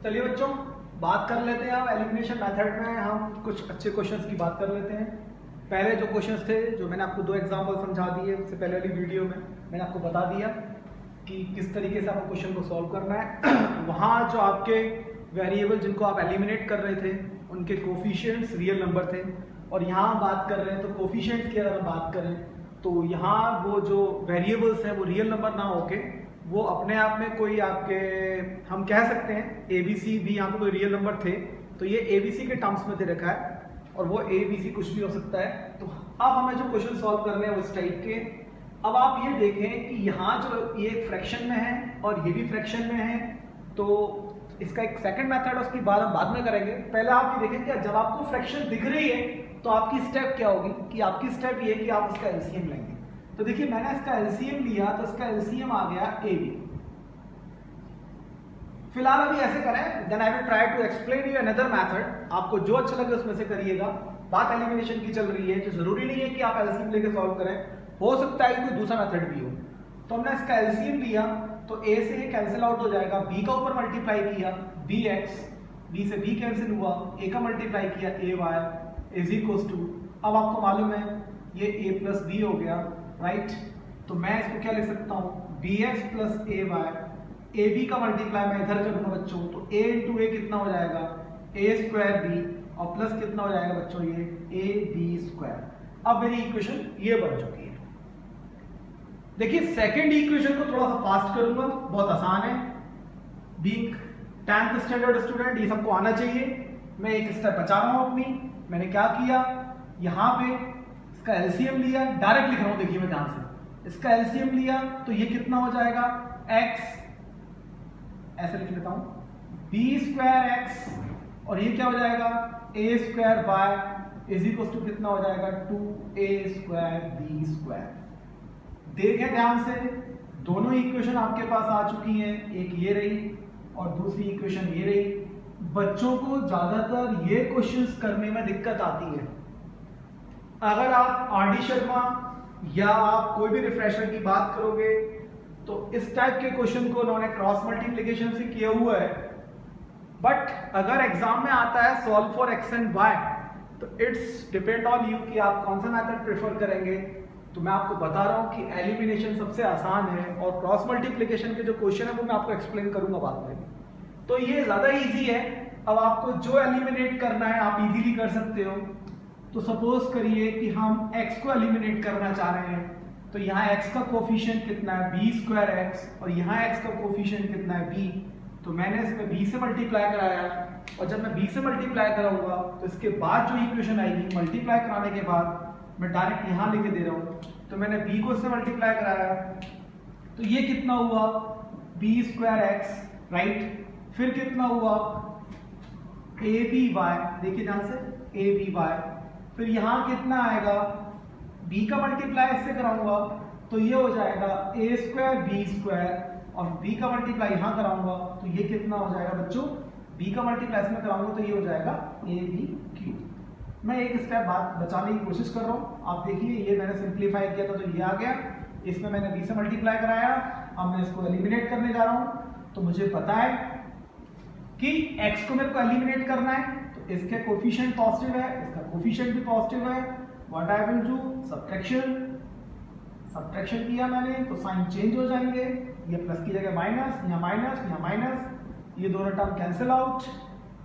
चलिए बच्चों, बात कर लेते हैं। अब एलिमिनेशन मेथड में हम कुछ अच्छे क्वेश्चंस की बात कर लेते हैं। पहले जो क्वेश्चंस थे, जो मैंने आपको दो एग्जांपल समझा दिए उससे पहले वाली वीडियो में, मैंने आपको बता दिया कि किस तरीके से आपको क्वेश्चन को सॉल्व करना है। वहाँ जो आपके वेरिएबल जिनको आप एलिमिनेट कर रहे थे उनके कोफिशिएंट्स रियल नंबर थे, और यहाँ हम बात कर रहे हैं तो कोफिशिएंट्स की अगर हम बात करें तो यहाँ वो जो वेरिएबल्स हैं वो रियल नंबर ना होके वो अपने आप में कोई आपके, हम कह सकते हैं ए बी सी भी यहाँ पे कोई रियल नंबर थे, तो ये ए बी सी के टर्म्स में दे रखा है और वो ए बी सी कुछ भी हो सकता है। तो अब हमें जो क्वेश्चन सॉल्व करने हैं वो इस टाइप के। अब आप ये देखें कि यहाँ जो ये फ्रैक्शन में है और ये भी फ्रैक्शन में है, तो इसका एक सेकंड मेथड उसकी बात हम बाद में करेंगे। पहले आप ये देखें कि जब आपको फ्रैक्शन दिख रही है तो आपकी स्टेप क्या होगी, कि आपकी स्टेप ये है कि आप उसका एलसीएम लेंगे। तो देखिए मैंने इसका एलसीएम लिया तो इसका एलसीएम आ गया ए बी। फिलहाल अभी ऐसे करें, then I will try to explain you another method. आपको जो अच्छा लगे उसमें से करिएगा। बात एलिमिनेशन की चल रही है, जो जरूरी नहीं है कि आप एलसीएम लेके सॉल्व करें, हो सकता है कि कोई दूसरा मेथड भी हो। तो हमने इसका एलसीएम लिया तो ए से ये कैंसिल आउट हो जाएगा, बी का ऊपर मल्टीप्लाई किया बी एक्स, बी से बी कैंसिल हुआ, ए का मल्टीप्लाई किया ए वाई इज इक्वल्स टू, अब आपको मालूम है ये ए प्लस बी हो गया, राइट। तो मैं इसको क्या लिख सकता हूँ, B X plus A Y, A B का मल्टीप्लाई मैं इधर करूंगा बच्चों, तो ए इंटू ए कितना हो जाएगा ए स्क्वायर बी, और प्लस कितना हो जाएगा बच्चों ये ए बी स्क्वायर। अब मेरी इक्वेशन ये बन चुकी है। देखिए सेकंड इक्वेशन को थोड़ा सा फास्ट करूंगा, बहुत आसान है। बीइंग 10th स्टैंडर्ड स्टूडेंट ये सबको आना चाहिए। मैं एक स्टेप बचा रहा हूं अपनी। मैंने क्या किया, यहाँ पे इसका एलसीएम लिया, डायरेक्ट लिख रहा हूं, देखिए मैं ध्यान से। इसका एलसीएम लिया तो ये कितना हो जाएगा x, ऐसे लिख लेता हूं बी स्क्वायर एक्स, और ये क्या हो जाएगा a square y is equal to कितना हो जाएगा 2a स्क्वायर बी स्क्वायर। देखें ध्यान से, दोनों इक्वेशन आपके पास आ चुकी हैं, एक ये रही और दूसरी इक्वेशन ये रही। बच्चों को ज्यादातर ये क्वेश्चंस करने में दिक्कत आती है। अगर आप आर डी शर्मा या आप कोई भी रिफ्रेशर की बात करोगे तो इस टाइप के क्वेश्चन को उन्होंने क्रॉस मल्टीप्लिकेशन से किया हुआ है, बट अगर एग्जाम में आता है solve for X and Y, तो इट्स डिपेंड ऑन यू कि आप कौन सा मेथड प्रेफर करेंगे। तो मैं आपको बता रहा हूं कि एलिमिनेशन सबसे आसान है, और क्रॉस मल्टीप्लिकेशन के जो क्वेश्चन है वो मैं आपको एक्सप्लेन करूंगा बाद में। तो ये ज्यादा इजी है। अब आपको जो एलिमिनेट करना है आप इजीली कर सकते हो। तो सपोज करिए कि हम x को एलिमिनेट करना चाह रहे हैं, तो यहाँ x का कोफिशिएंट कितना है बी स्क्वायर एक्स, और यहाँ x का कोफिशिएंट कितना है b। तो मैंने इसमें b से मल्टीप्लाई कराया, और जब मैं b से मल्टीप्लाई कराऊंगा तो इसके बाद जो इक्वेशन आएगी मल्टीप्लाई कराने के बाद मैं डायरेक्ट यहाँ लेके दे रहा हूँ। तो मैंने b को इससे मल्टीप्लाई कराया, तो ये कितना हुआ b स्क्वायर एक्स, राइट। फिर कितना हुआ ए बी वाई, देखिए ध्यान से ए बी वाई। फिर यहाँ कितना आएगा, b का मल्टीप्लाई इससे कराऊंगा तो ये हो जाएगा ए स्क्वायर बी स्क्वायर, और b का मल्टीप्लाई यहाँ कराऊंगा तो ये कितना हो जाएगा बच्चों, b का मल्टीप्लाई इसमें कराऊंगा तो ये हो जाएगा ए बी क्यूब। मैं एक स्टेप बाद बचाने की कोशिश कर रहा हूँ। आप देखिए ये मैंने सिंप्लीफाई किया था तो ये आ गया, इसमें मैंने b से मल्टीप्लाई कराया। अब मैं इसको एलिमिनेट करने जा रहा हूँ, तो मुझे पता है कि x को मेरे को एलिमिनेट करना है, तो इसके कोफिशिएंट पॉजिटिव है, इसका कोफिशिएंट भी पॉजिटिव है। What I will do, subtraction. Subtraction किया मैंने तो साइन चेंज हो जाएंगे, ये प्लस की जगह माइनस, यहाँ माइनस, यहाँ माइनस, ये दोनों टर्म कैंसिल आउट।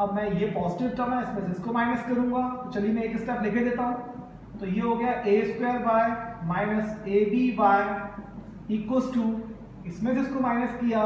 अब मैं ये पॉजिटिव टर्म है इसमें से इसको माइनस करूंगा, तो चलिए मैं एक स्टेप लेके देता हूँ। तो ये हो गया a square y minus a b y equals to, इसमें से इसको माइनस किया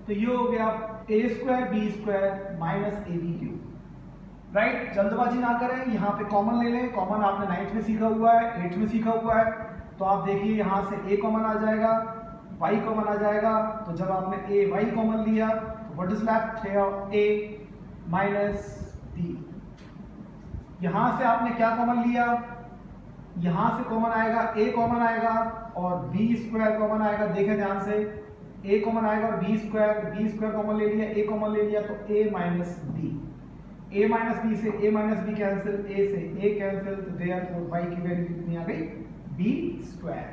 तो ये हो गया a square b square minus a b cube, right. जल्दबाजी ना करें, यहाँ पे कॉमन ले लें। कॉमन आपने 9th में सीखा हुआ है, 8th में सीखा हुआ है, तो आप देखिए यहाँ से a कॉमन आ जाएगा, y कॉमन आ जाएगा। तो जब आपने a y कॉमन लिया तो व्हाट इज लेफ्ट है a माइनस b। यहाँ से आपने क्या कॉमन लिया, यहाँ से कॉमन आएगा a कॉमन आएगा और b स्क्वायर कॉमन आएगा। देखें ध्यान से, a कॉमन आएगा और b स्क्वायर कॉमन ले लिया, a कॉमन ले लिया तो a minus b। a minus b से a minus b cancel, a से a कैंसिल, तो देयरफॉर y की वैल्यू कितनी आ गई b स्क्वायर।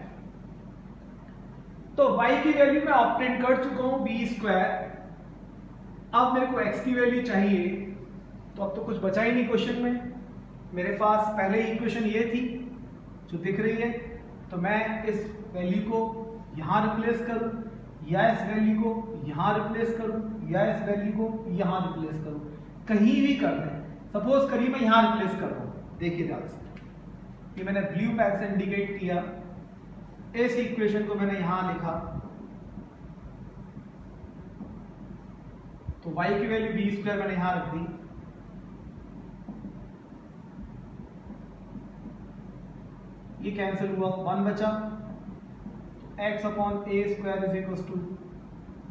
तो y की वैल्यू मैं ऑब्टेन कर चुका हूं b स्क्वायर। अब मेरे को x की वैल्यू चाहिए, तो अब तो कुछ बचा ही नहीं क्वेश्चन में। मेरे पास पहले ही इक्वेशन ये थी जो दिख रही है, तो मैं इस वैल्यू को यहाँ रिप्लेस करूँ या इस वैल्यू को यहाँ रिप्लेस करूँ या इस वैल्यू को यहाँ रिप्लेस करूँ, कहीं भी कर दें। सपोज करिए मैं यहाँ रिप्लेस कर रहा हूँ, देखिए ध्यान से, कि मैंने ब्लू पैक से इंडिकेट किया, इस इक्वेशन को मैंने यहाँ लिखा, तो y की वैल्यू बी स्क्वायर मैंने यहाँ रख दी, ये कैंसिल हुआ, 1 बचा, तो x upon A square is equal to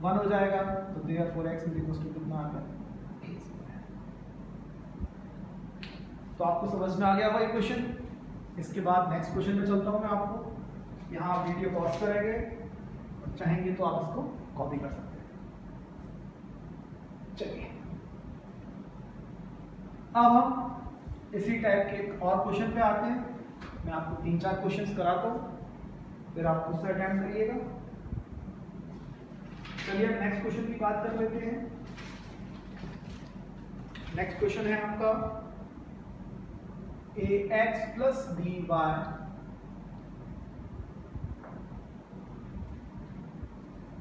1 हो जाएगा, तो therefore x is equal to कितना आ गया, a स्क्वायर। तो आपको समझ में आ गया होगा ये क्वेश्चन। इसके बाद नेक्स्ट क्वेश्चन में चलता हूं मैं आपको। यहाँ आप वीडियो पॉज करेंगे और चाहेंगे तो आप इसको कॉपी कर सकते हैं। चलिए अब हम इसी टाइप के एक और क्वेश्चन पे आते हैं। मैं आपको 3-4 क्वेश्चंस कराता हूँ, फिर आप उससे अटेम्प्ट करिएगा। चलिए अब नेक्स्ट क्वेश्चन की बात कर लेते हैं। नेक्स्ट क्वेश्चन है आपका ax plus by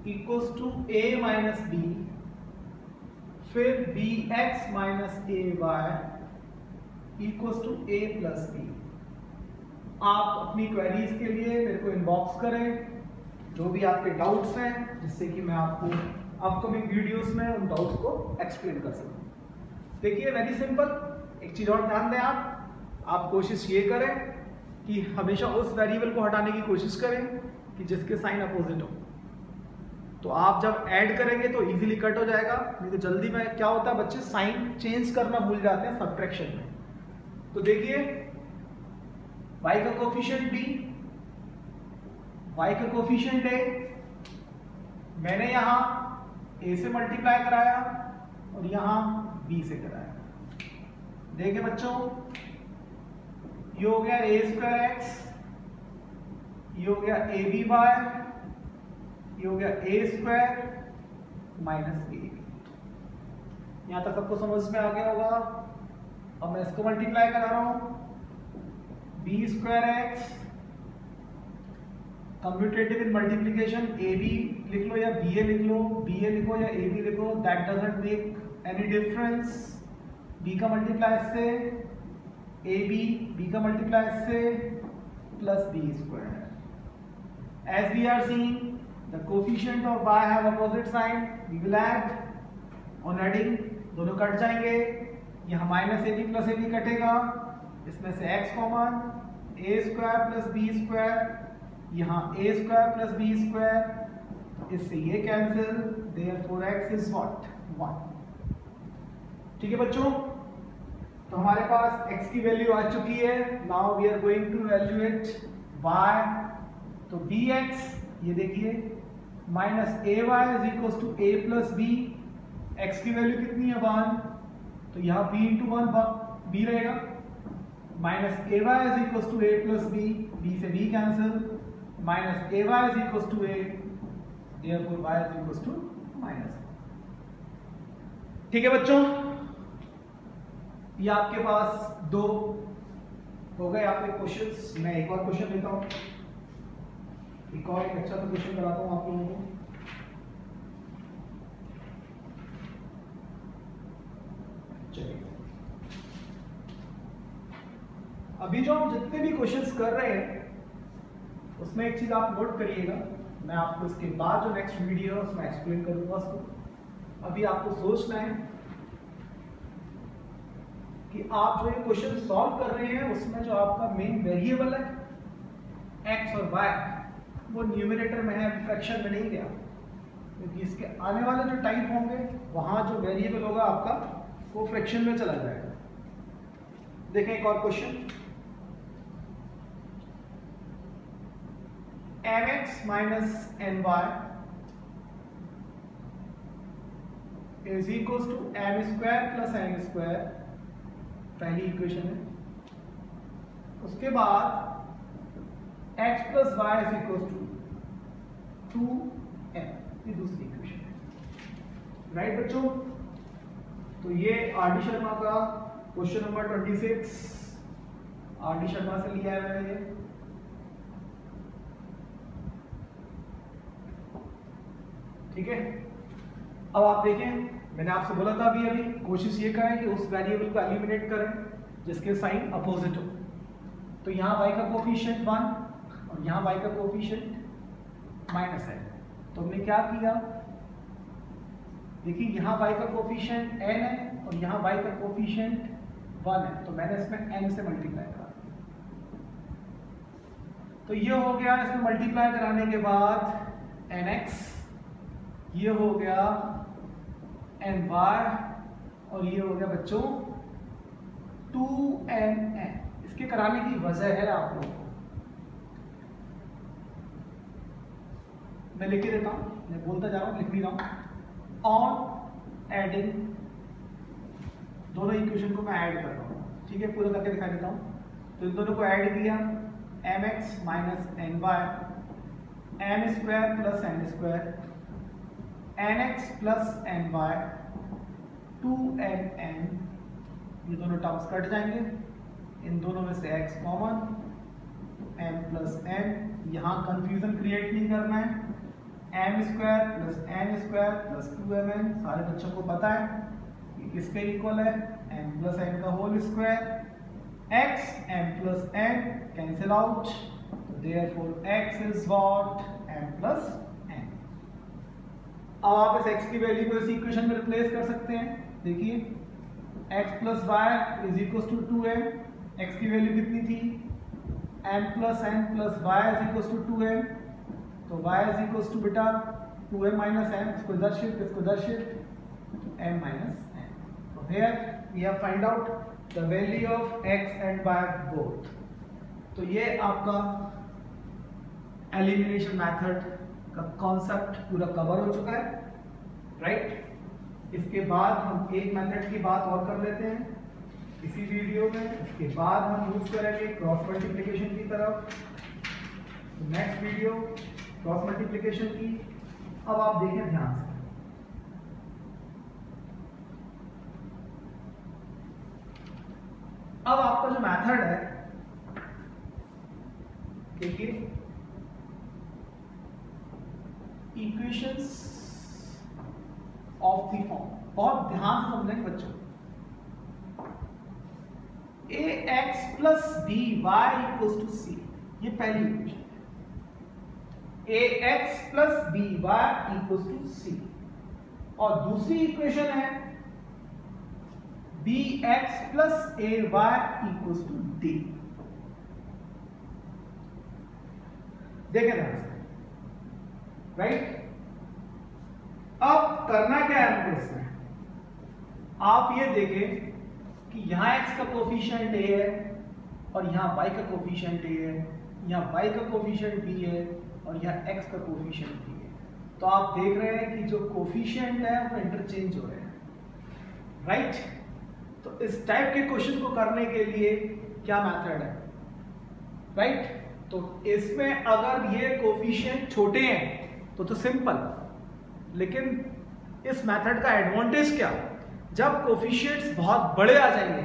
equals to a minus b, फिर bx minus ay equals to a plus b। आप अपनी क्वेरीज के लिए मेरे को इनबॉक्स करें, जो भी आपके डाउट्स हैं, जिससे कि मैं आपको अपकमिंग वीडियोस में उन डाउट्स को एक्सप्लेन कर सकूं। देखिए वेरी सिंपल, एक चीज और ध्यान दें, आप कोशिश ये करें कि हमेशा उस वेरिएबल को हटाने की कोशिश करें कि जिसके साइन अपोजिट हो। तो आप जब ऐड करेंगे तो इजीली कट हो जाएगा, नहीं तो जल्दी में क्या होता है, बच्चे साइन चेंज करना भूल जाते हैं सब्ट्रैक्शन में। तो देखिए y का कोफिशिएंट b, y का कोफिशिएंट a, मैंने यहाँ a से मल्टीप्लाई कराया और यहाँ b से कराया। देखिए बच्चों, ये हो गया a स्क्वायर x, ये हो गया a b y, ये हो गया a स्क्वायर माइनस a। यहां तक सबको समझ में आ गया होगा। अब मैं इसको मल्टीप्लाई करा रहा हूं, b square x, commutative in multiplication ab लिख लो या ba लिख लो, ba लिखो या ab लिखो, that doesn't make any difference. b का मल्टीप्लाई इससे, ab b का मल्टीप्लाई इससे, plus b square. As we are seeing, the coefficient of y have opposite sign, we will add. On adding, दोनों cut जाएंगे, यहाँ minus ab plus ab कटेगा, इसमें से x common, a square plus b square, यहाँ a square plus b square, इससे ये cancel, therefore x is what? 1। ठीक है बच्चों, तो हमारे पास x की वैल्यू आ चुकी है। Now we are going to evaluate y। तो dx ये देखिए minus ay is equal to a plus b, x की वैल्यू कितनी है 1, तो यहाँ b इंटू 1 b रहेगा, minus ay is equal to a plus b, b से b cancel, minus ay is equal to a, therefore y is equal to minus. ठीक है बच्चों, ये आपके पास 2 हो गए आपके क्वेश्चंस। मैं एक और क्वेश्चन लेता हूँ, एक और एक अच्छा सा क्वेश्चन कराता हूँ आप लोगों को। चलिए, अभी जो हम जितने भी क्वेश्चंस कर रहे हैं उसमें एक चीज आप नोट करिएगा, मैं आपको इसके बाद जो नेक्स्ट वीडियो है उसमें एक्सप्लेन करूंगा उसको। अभी आपको सोचना है कि आप जो ये क्वेश्चन सॉल्व कर रहे हैं उसमें जो आपका मेन वेरिएबल है x और y, वो न्यूमरेटर में है, फ्रैक्शन में नहीं गया, क्योंकि इसके आने वाले जो टाइप होंगे वहां जो वेरिएबल होगा आपका वो फ्रैक्शन में चला जाएगा। देखें एक और question, mx minus my is equal to m square plus n square, पहली इक्वेशन है। उसके बाद x plus Y is equal to 2m, ये दूसरी इक्वेशन है। राइट बच्चों, तो ये आर डी शर्मा का question number 26 R D Sharma से लिया है मैंने ये। ठीक है, अब आप देखें, मैंने आपसे बोला था अभी कोशिश ये करें कि उस वेरिएबल को एलिमिनेट करें जिसके साइन अपोजिट हो। तो यहाँ y का कोफिशिएंट 1 और यहाँ y का कोफिशिएंट माइनस है। तो हमने क्या किया, देखिए यहाँ y का कोफिशिएंट n है और यहाँ y का कोफिशिएंट 1 है, तो मैंने इसमें n से मल्टीप्लाई करा। तो ये हो गया, इसमें मल्टीप्लाई कराने के बाद nx, ये हो गया ny और ये हो गया बच्चों 2nn। इसके कराने की वजह है आप लोगों को मैं लिख के देता हूं, मैं बोलता जा रहा हूं, लिख भी रहा हूं। ऑन एडिंग, दोनों इक्वेशन को मैं ऐड कर रहा हूं। ठीक है, पूरा करके दिखा देता हूं। तो इन दोनों को ऐड किया, mx minus ny m square plus n square nx plus ny 2nn, ये दोनों टर्म्स कट जाएंगे, इन दोनों में से x common, m plus n, यहाँ कंफ्यूजन क्रिएट नहीं करना है, m square plus n square plus 2mn, सारे बच्चों को पता है कि किसके इक्वल है, m प्लस n का whole square, x m plus n cancel out, therefore x is what, m plus n। अब आप इस x की वैल्यू को इस इक्वेशन में रिप्लेस कर सकते हैं। देखिए x plus Y is equal to 2m, x की वैल्यू कितनी थी, m plus n plus y is equal to 2m, तो y इज इक्वल टू बेटा 2m माइनस m, इसको इधर शिफ्ट m माइनस n। तो here we have find out the value of x and y both. तो ये आपका elimination method का concept पूरा कवर हो चुका है, राइट। इसके बाद हम एक मेथड की बात और कर लेते हैं इसी वीडियो में, इसके बाद हम यूज करेंगे क्रॉस मल्टीप्लिकेशन की तरफ। नेक्स्ट वीडियो क्रॉस मल्टीप्लिकेशन की। अब आप देखें ध्यान से, अब आपका जो मेथड है, देखिए इक्वेशंस ऑफ द फॉर्म, बहुत ध्यान से समझेंगे बच्चों। ax plus b y equals to c, ये पहली इक्वेशन है, ax plus b y equals to c। और दूसरी इक्वेशन है bx plus ay equals to d। देखें ध्यान से, राइट। अब करना क्या है हमको इसमें, आप ये देखें कि यहां x का कोफिशिएंट a है और यहां y का कोफिशिएंट a है, यहां y का कोफिशिएंट b है और यहां x का कोफिशिएंट b है। तो आप देख रहे हैं कि जो कोफिशिएंट है वो इंटरचेंज हो रहे हैं, राइट। तो इस टाइप के क्वेश्चन को करने के लिए क्या मेथड है, राइट। तो इसमें अगर ये कोफिशिएंट छोटे हैं तो सिंपल, लेकिन इस मेथड का एडवांटेज क्या, जब कोफिशिएंट्स बहुत बड़े आ जाएंगे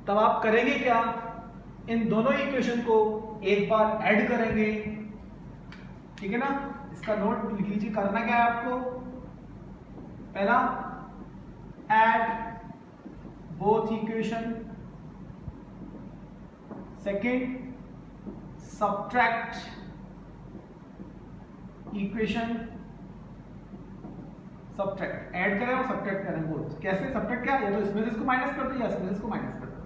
तब आप करेंगे क्या, इन दोनों इक्वेशन को एक बार ऐड करेंगे, ठीक है ना। इसका नोट लिख लीजिए, करना क्या है आपको, पहला add both equation, second subtract equation, subtract, add करें और सब्ट्रैक्ट करें बोथ। कैसे सब्ट्रैक्ट, क्या, या तो इसमें से इसको माइनस कर दो या इसमें से इसको माइनस कर दो,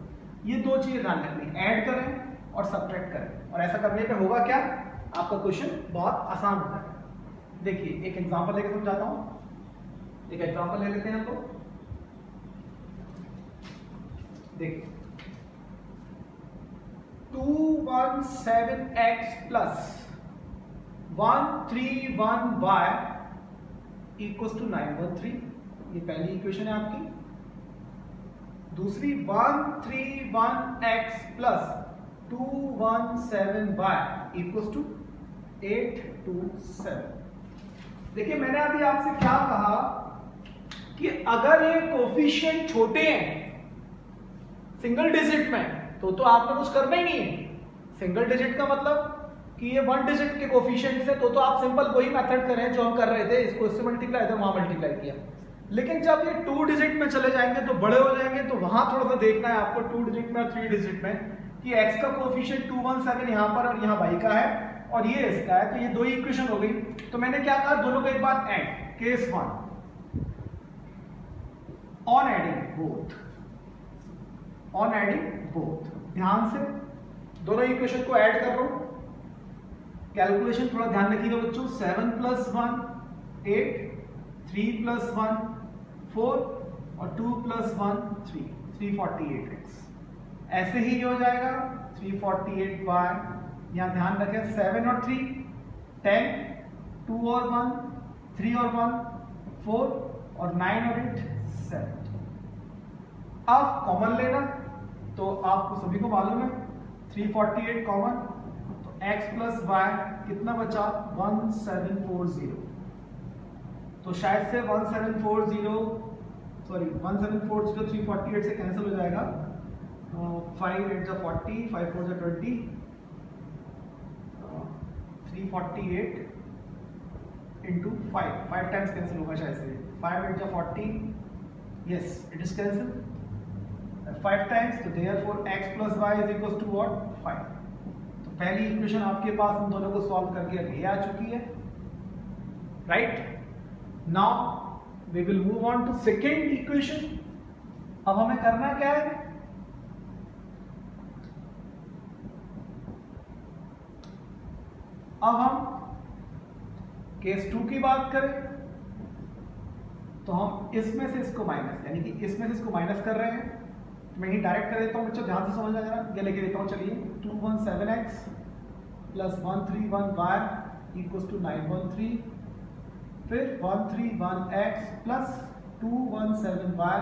ये दो चीजें ध्यान रखनी, ऐड करें और सब्ट्रैक्ट करें। और ऐसा करने पे होगा क्या, आपका क्वेश्चन बहुत आसान होता है। देखिए एक एग्जांपल लेके समझाता हूं, एक एग्जांपल ले लेते हैं हम लोग। देखिए 217x plus 131y equals to 913, ये पहली इक्वेशन है आपकी। दूसरी 131x plus 217y equals to 827। देखिए मैंने अभी आपसे क्या कहा कि अगर ये कोफिशिएंट छोटे हैं सिंगल डिजिट में तो आपने कुछ करना ही नहीं है। सिंगल डिजिट का मतलब कि ये 1 डिजिट के कोफिशिएंट से तो आप सिंपल वही मेथड करें जो हम कर रहे थे, इसको इससे मल्टीप्लाई था वहां मल्टीप्लाई किया। लेकिन जब ये 2 डिजिट में चले जाएंगे तो बड़े हो जाएंगे, तो वहां थोड़ा सा देखना है आपको 2 डिजिट में और 3 डिजिट में कि x का कोफिशिएंट 217 यहाँ पर और यहाँ y का है और ये इसका है, तो ये दो इक्वेशन हो गई। तो मैंने क्या कहा, दोनों को एक बार add, case 1 on adding both, ध्यान से दोनों इक्वेशन को ऐड कर रहा हूं। कैलकुलेशन थोड़ा ध्यान रखिएगा बच्चों, 7 + 1 8, 3 + 1 4 और 2 + 1 3, 348x। ऐसे ही हो जाएगा 348y, यहां ध्यान रखें 7 और 3 10, 2 और 1 3 और 1 4 और 9 और 8 7। अब कॉमन लेना, तो आपको सभी को मालूम है 348 कॉमन, तो x + y कितना बचा 1740। तो शायद से 1740 348 से कैंसिल हो जाएगा, 5 8 जा 40, 5 4 जा 20, 348 into 5 टाइम्स कैंसिल होगा शायद से, 5 8 जा 40, yes it is cancelled 5 times, तो therefore x + y is equals to what 5। तो पहली इक्वेशन आपके पास इन दोनों को सॉल्व करके अभी आ चुकी है, right. Now we will move on to second equation. अब हमें करना क्या है, अब हम केस 2 की बात करें तो हम इसमें से इसको माइनस, यानी कि इसमें से इसको माइनस कर रहे हैं। तो मैं ही डायरेक्ट कर देता हूं बच्चों, ध्यान से समझना जरा, ये लेके देता हूं। चलिए 217x + 131y = 913, फिर 131x + 217y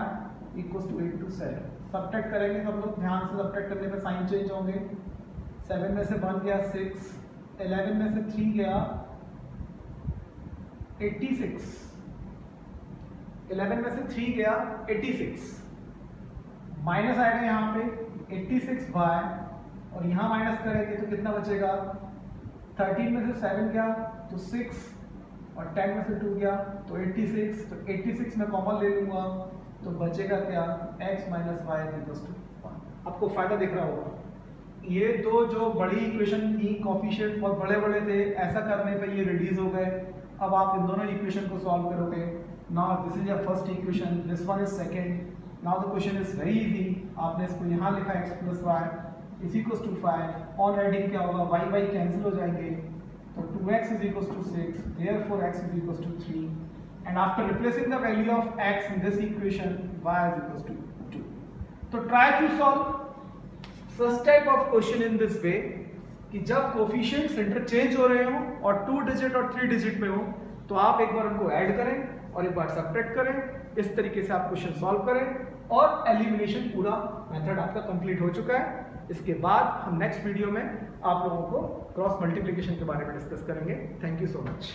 = 827। सब्ट्रैक्ट करेंगे सब लोग, ध्यान से सब्ट्रैक्ट करने पे साइन चेंज होंगे। 7 में से 1 गया 6, 11 में से 3 गया 86, 11 में से 3 गया 86, माइनस आएगा यहाँ पे 86y और यहाँ माइनस करेंगे तो कितना बचेगा, 13 में से 7 गया तो 6 और 10 में से 2 गया तो 86, तो 86 में कॉमन ले लूंगा तो बचेगा क्या, x - y = 1। आपको फायदा दिख रहा होगा। ये दो जो बड़ी इक्वेशन थी, कोफिशिएंट बहुत बड़े बड़े थे, ऐसा करने पे ये रिड्यूस हो गए। अब आप इन दोनों इक्वेशन को सॉल्व करोगे। Now this is your first equation, this one is second. Now the question is very easy, आपने इसको यहाँ लिखा x + y = 5। ऑन एडिंग क्या होगा, y कैंसिल हो जाएंगे, तो 2x = 6, therefore x = 3, and after replacing the value of x in this equation y = 2। तो try to solve such type of question in this way कि जब कोफिशिएंट्स इंटरचेंज हो रहे हो और 2 डिजिट और 3 डिजिट में हो तो आप एक बार उनको ऐड करें और एक बार सब्ट्रैक्ट करें। इस तरीके से आप क्वेश्चन सॉल्व करें और एलिमिनेशन पूरा मेथड आपका कंप्लीट हो चुका है। इसके बाद हम नेक्स्ट वीडियो में आप लोगों को क्रॉस मल्टीप्लिकेशन के बारे में डिस्कस करेंगे। Thank you so much.